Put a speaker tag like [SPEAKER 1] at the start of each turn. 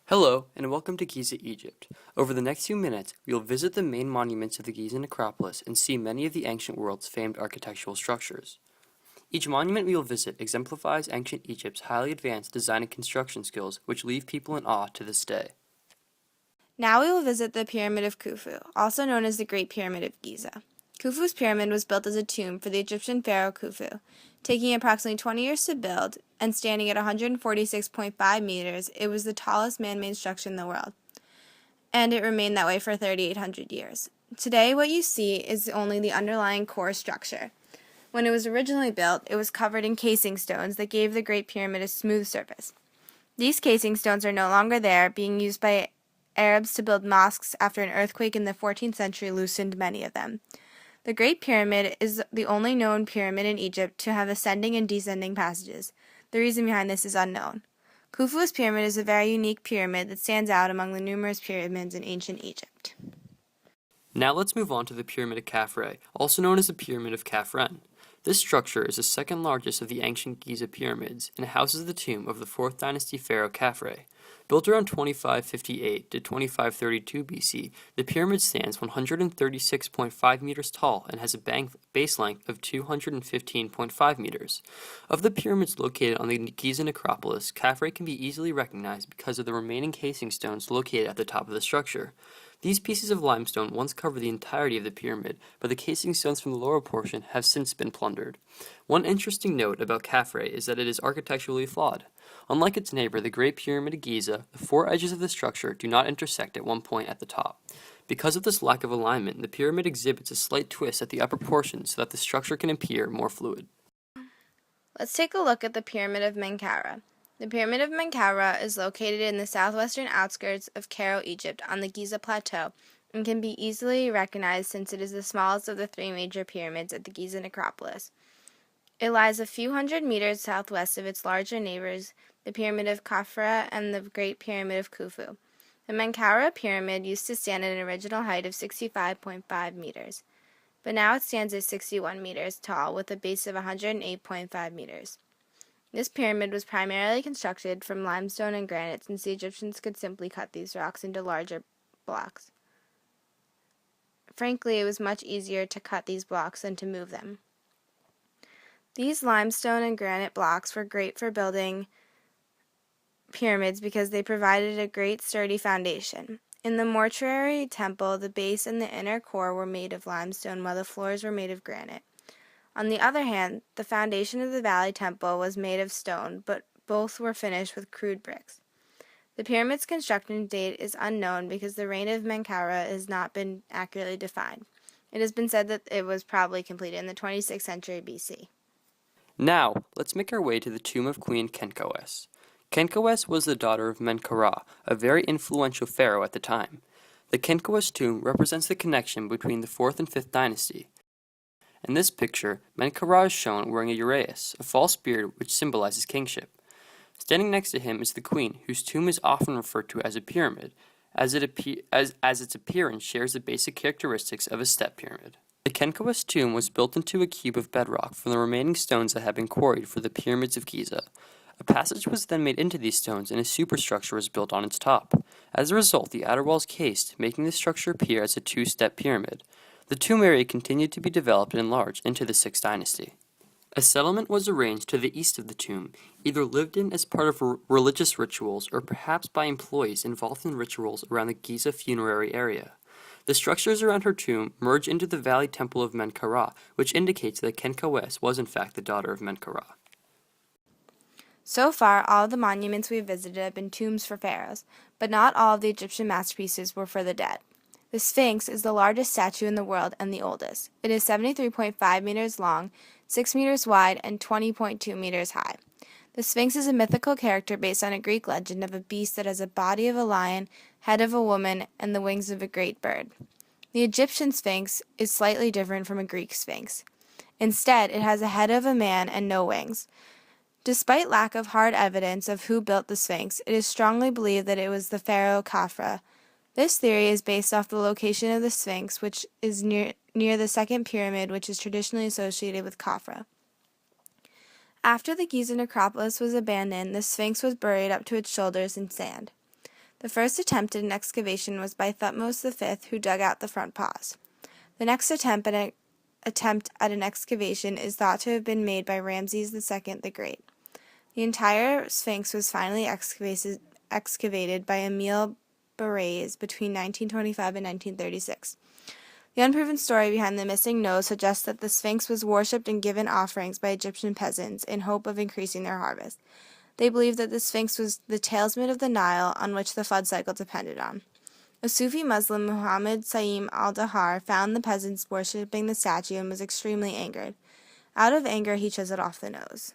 [SPEAKER 1] Hello, and welcome to Giza, Egypt. Over the next few minutes, we will visit the main monuments of the Giza Necropolis and see many of the ancient world's famed architectural structures. Each monument we will visit exemplifies ancient Egypt's highly advanced design and construction skills, which leave people in awe to this day.
[SPEAKER 2] Now we will visit the Pyramid of Khufu, also known as the Great Pyramid of Giza. Khufu's pyramid was built as a tomb for the Egyptian pharaoh Khufu. Taking approximately 20 years to build and standing at 146.5 meters, it was the tallest man-made structure in the world, and it remained that way for 3,800 years. Today, what you see is only the underlying core structure. When it was originally built, it was covered in casing stones that gave the Great Pyramid a smooth surface. These casing stones are no longer there, being used by Arabs to build mosques after an earthquake in the 14th century loosened many of them. The Great Pyramid is the only known pyramid in Egypt to have ascending and descending passages. The reason behind this is unknown. Khufu's pyramid is a very unique pyramid that stands out among the numerous pyramids in ancient Egypt.
[SPEAKER 1] Now let's move on to the Pyramid of Khafre, also known as the Pyramid of Khafre. This structure is the second largest of the ancient Giza pyramids and houses the tomb of the 4th dynasty pharaoh Khafre. Built around 2558 to 2532 BC, the pyramid stands 136.5 meters tall and has a base length of 215.5 meters. Of the pyramids located on the Giza Necropolis, Khafre can be easily recognized because of the remaining casing stones located at the top of the structure. These pieces of limestone once covered the entirety of the pyramid, but the casing stones from the lower portion have since been plundered. One interesting note about Khafre is that it is architecturally flawed. Unlike its neighbor, the Great Pyramid of Giza, the four edges of the structure do not intersect at one point at the top. Because of this lack of alignment, the pyramid exhibits a slight twist at the upper portion so that the structure can appear more fluid.
[SPEAKER 2] Let's take a look at the Pyramid of Menkaure. The Pyramid of Menkaure is located in the southwestern outskirts of Cairo, Egypt, on the Giza Plateau, and can be easily recognized since it is the smallest of the three major pyramids at the Giza Necropolis. It lies a few hundred meters southwest of its larger neighbors, the Pyramid of Khafre and the Great Pyramid of Khufu. The Menkaure Pyramid used to stand at an original height of 65.5 meters, but now it stands at 61 meters tall with a base of 108.5 meters. This pyramid was primarily constructed from limestone and granite since the Egyptians could simply cut these rocks into larger blocks. Frankly, it was much easier to cut these blocks than to move them. These limestone and granite blocks were great for building pyramids because they provided a great sturdy foundation. In the mortuary temple, the base and the inner core were made of limestone while the floors were made of granite. On the other hand, the foundation of the Valley Temple was made of stone, but both were finished with crude bricks. The pyramid's construction date is unknown because the reign of Menkaure has not been accurately defined. It has been said that it was probably completed in the 26th century BC.
[SPEAKER 1] Now, let's make our way to the tomb of Queen Kenko. Kenko was the daughter of Menkaure, a very influential pharaoh at the time. The Kenko tomb represents the connection between the 4th and 5th dynasty. In this picture, Menkaure is shown wearing a uraeus, a false beard which symbolizes kingship. Standing next to him is the queen, whose tomb is often referred to as a pyramid, as its appearance shares the basic characteristics of a step pyramid. The Kenko tomb was built into a cube of bedrock from the remaining stones that had been quarried for the pyramids of Giza. A passage was then made into these stones and a superstructure was built on its top. As a result, the outer wall is cased, making the structure appear as a two-step pyramid. The tomb area continued to be developed and enlarged into the 6th dynasty. A settlement was arranged to the east of the tomb, either lived in as part of religious rituals or perhaps by employees involved in rituals around the Giza funerary area. The structures around her tomb merge into the Valley Temple of Menkaure, which indicates that Kenko was in fact the daughter of Menkaure.
[SPEAKER 2] So far, all of the monuments we have visited have been tombs for pharaohs, but not all of the Egyptian masterpieces were for the dead. The Sphinx is the largest statue in the world and the oldest. It is 73.5 meters long, 6 meters wide, and 20.2 meters high. The Sphinx is a mythical character based on a Greek legend of a beast that has a body of a lion, head of a woman, and the wings of a great bird. The Egyptian Sphinx is slightly different from a Greek Sphinx. Instead, it has a head of a man and no wings. Despite lack of hard evidence of who built the Sphinx, it is strongly believed that it was the pharaoh Khafre. This theory is based off the location of the Sphinx, which is near the second pyramid, which is traditionally associated with Khafre. After the Giza necropolis was abandoned, the Sphinx was buried up to its shoulders in sand. The first attempt at an excavation was by Thutmose V, who dug out the front paws. The next attempt at an excavation is thought to have been made by Ramses II the Great. The entire Sphinx was finally excavated by Emile Barrés between 1925 and 1936. The unproven story behind the missing nose suggests that the Sphinx was worshipped and given offerings by Egyptian peasants in hope of increasing their harvest. They believed that the Sphinx was the talisman of the Nile on which the flood cycle depended on. A Sufi Muslim, Muhammad Saim al-Dahar, found the peasants worshipping the statue and was extremely angered. Out of anger, he chiseled off the nose.